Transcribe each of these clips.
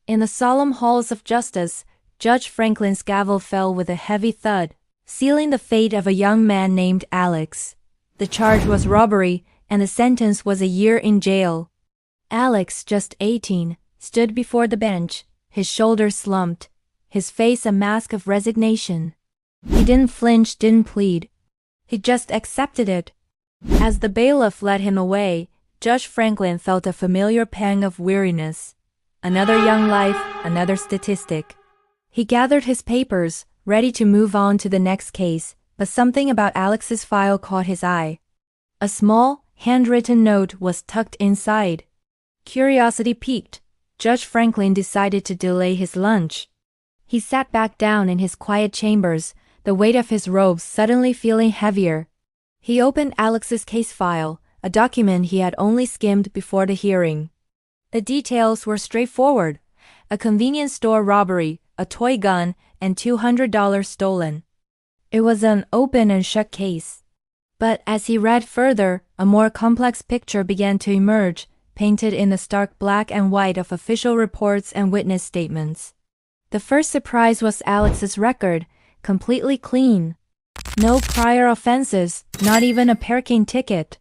In the solemn halls of justice, Judge Franklin's gavel fell with a heavy thud, sealing the fate of a young man named Alex. The charge was robbery, and the sentence was a year in jail. Alex, just 18, stood before the bench, his shoulders slumped, his face a mask of resignation. He didn't flinch, didn't plead. He just accepted it. As the bailiff led him away, Judge Franklin felt a familiar pang of weariness. Another young life, another statistic. He gathered his papers, ready to move on to the next case, but something about Alex's file caught his eye. A small, handwritten note was tucked inside. Curiosity piqued, Judge Franklin decided to delay his lunch. He sat back down in his quiet chambers, the weight of his robes suddenly feeling heavier. He opened Alex's case file, a document he had only skimmed before the hearing. The details were straightforward: a convenience store robbery, a toy gun, and $200 stolen. It was an open and shut case. But as he read further, a more complex picture began to emerge, painted in the stark black and white of official reports and witness statements. The first surprise was Alex's record, completely clean. No prior offenses, not even a parking ticket.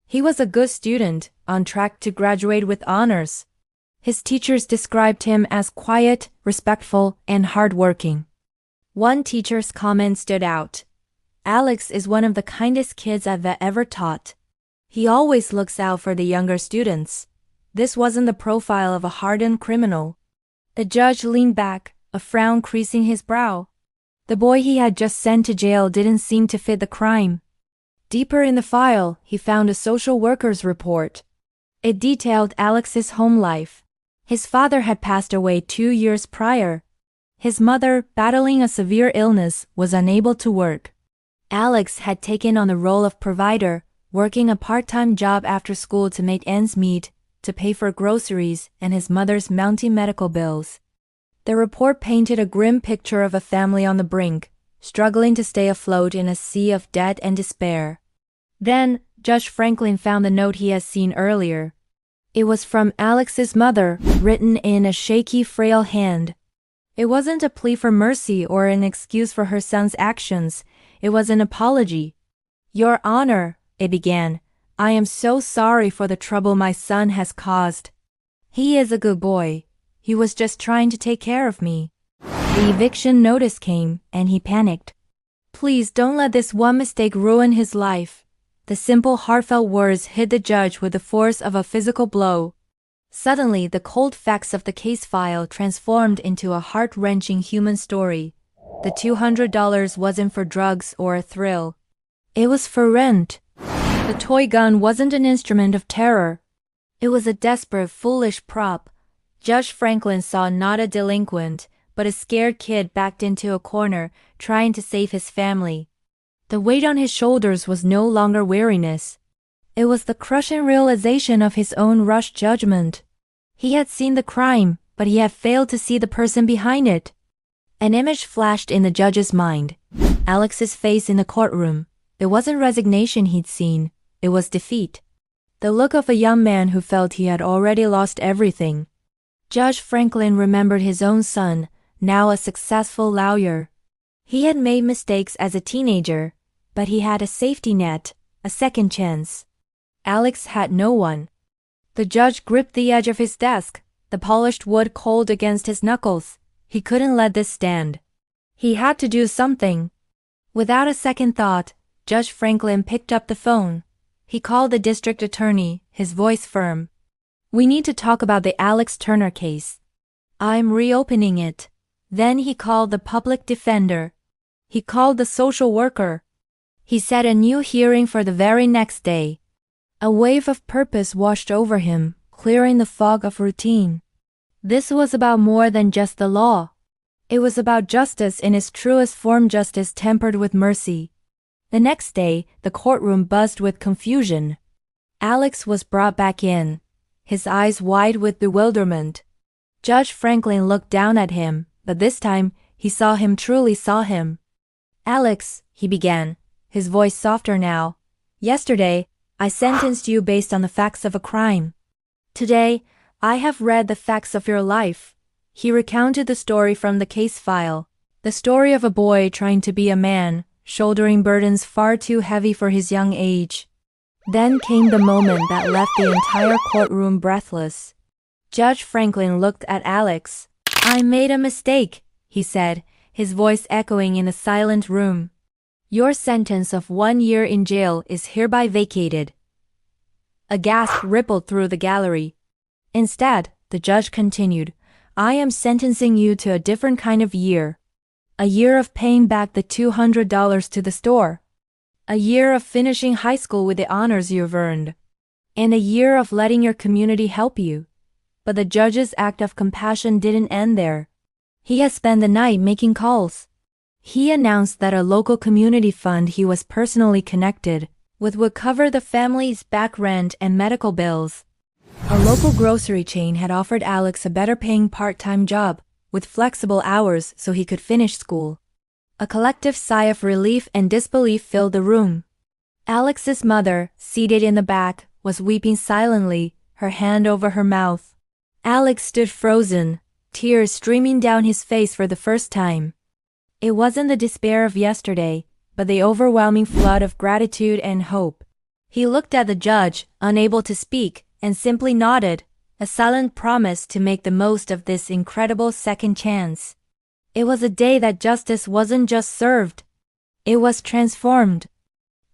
He was a good student, on track to graduate with honors. His teachers described him as quiet, respectful, and hardworking. One teacher's comment stood out. Alex is one of the kindest kids I've ever taught. He always looks out for the younger students. This wasn't the profile of a hardened criminal. The judge leaned back, a frown creasing his brow. The boy he had just sent to jail didn't seem to fit the crime. Deeper in the file, he found a social worker's report. It detailed Alex's home life. His father had passed away 2 years prior. His mother, battling a severe illness, was unable to work. Alex had taken on the role of provider, working a part-time job after school to make ends meet, to pay for groceries and his mother's mounting medical bills. The report painted a grim picture of a family on the brink, struggling to stay afloat in a sea of debt and despair. Then, Judge Franklin found the note he had seen earlier. It was from Alex's mother, written in a shaky, frail hand. It wasn't a plea for mercy or an excuse for her son's actions. It was an apology. "Your Honor," it began, "I am so sorry for the trouble my son has caused. He is a good boy. He was just trying to take care of me." The eviction notice came, and he panicked. "Please don't let this one mistake ruin his life." The simple, heartfelt words hit the judge with the force of a physical blow. Suddenly, the cold facts of the case file transformed into a heart-wrenching human story. The $200 wasn't for drugs or a thrill. It was for rent. The toy gun wasn't an instrument of terror. It was a desperate, foolish prop. Judge Franklin saw not a delinquent, but a scared kid backed into a corner, trying to save his family. The weight on his shoulders was no longer weariness. It was the crushing realization of his own rushed judgment. He had seen the crime, but he had failed to see the person behind it. An image flashed in the judge's mind. Alex's face in the courtroom. It wasn't resignation he'd seen. It was defeat. The look of a young man who felt he had already lost everything. Judge Franklin remembered his own son, now a successful lawyer. He had made mistakes as a teenager, but he had a safety net, a second chance. Alex had no one. The judge gripped the edge of his desk, the polished wood cold against his knuckles. He couldn't let this stand. He had to do something. Without a second thought, Judge Franklin picked up the phone. He called the district attorney, his voice firm. "We need to talk about the Alex Turner case. I'm reopening it." Then he called the public defender. He called the social worker. He set a new hearing for the very next day. A wave of purpose washed over him, clearing the fog of routine. This was about more than just the law. It was about justice in its truest form, justice tempered with mercy. The next day, the courtroom buzzed with confusion. Alex was brought back in, his eyes wide with bewilderment. Judge Franklin looked down at him, but this time, he saw him, truly saw him. "Alex," he began, his voice softer now. "Yesterday, I sentenced you based on the facts of a crime. Today, I have read the facts of your life." He recounted the story from the case file. The story of a boy trying to be a man, shouldering burdens far too heavy for his young age. Then came the moment that left the entire courtroom breathless. Judge Franklin looked at Alex. "I made a mistake," he said, his voice echoing in the silent room. "Your sentence of 1 year in jail is hereby vacated." A gasp rippled through the gallery. "Instead," the judge continued, "I am sentencing you to a different kind of year. A year of paying back the $200 to the store. A year of finishing high school with the honors you've earned. And a year of letting your community help you." But the judge's act of compassion didn't end there. He had spent the night making calls. He announced that a local community fund he was personally connected with would cover the family's back rent and medical bills. A local grocery chain had offered Alex a better-paying part-time job with flexible hours so he could finish school. A collective sigh of relief and disbelief filled the room. Alex's mother, seated in the back, was weeping silently, her hand over her mouth. Alex stood frozen, tears streaming down his face for the first time. It wasn't the despair of yesterday, but the overwhelming flood of gratitude and hope. He looked at the judge, unable to speak, and simply nodded, a silent promise to make the most of this incredible second chance. It was a day that justice wasn't just served. It was transformed.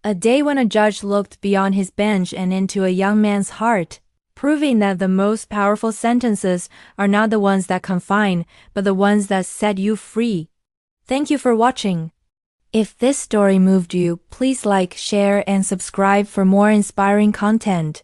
A day when a judge looked beyond his bench and into a young man's heart, proving that the most powerful sentences are not the ones that confine, but the ones that set you free. Thank you for watching. If this story moved you, please like, share, and subscribe for more inspiring content.